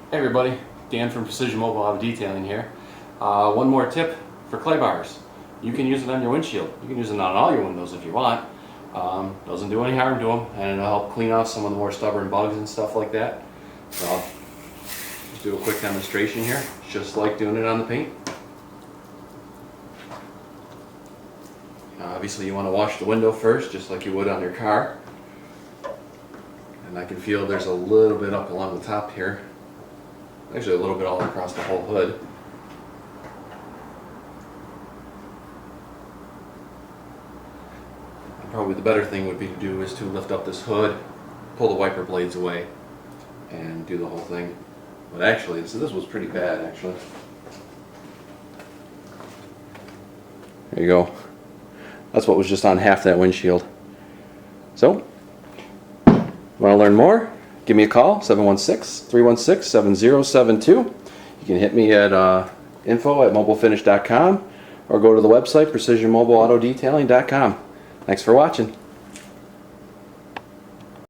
Hey everybody, Dan from Precision Mobile Auto Detailing here. One more tip for clay bars. You can use it on your windshield. You can use it on all your windows if you want. Doesn't do any harm to them, and it'll help clean off some of the more stubborn bugs and stuff like that. So I'll just do a quick demonstration here, just like doing it on the paint. Obviously you want to wash the window first, just like you would on your car. And I can feel there's a little bit up along the top here. Actually a little bit all across the whole hood. And probably the better thing would be to do is to lift up this hood, pull the wiper blades away, and do the whole thing. But actually, this was pretty bad actually. There you go. That's what was just on half that windshield. So, want to learn more? Give me a call, 716-316-7072. You can hit me at info@mobilefinish.com or go to the website precisionmobileautodetailing.com. Thanks for watching.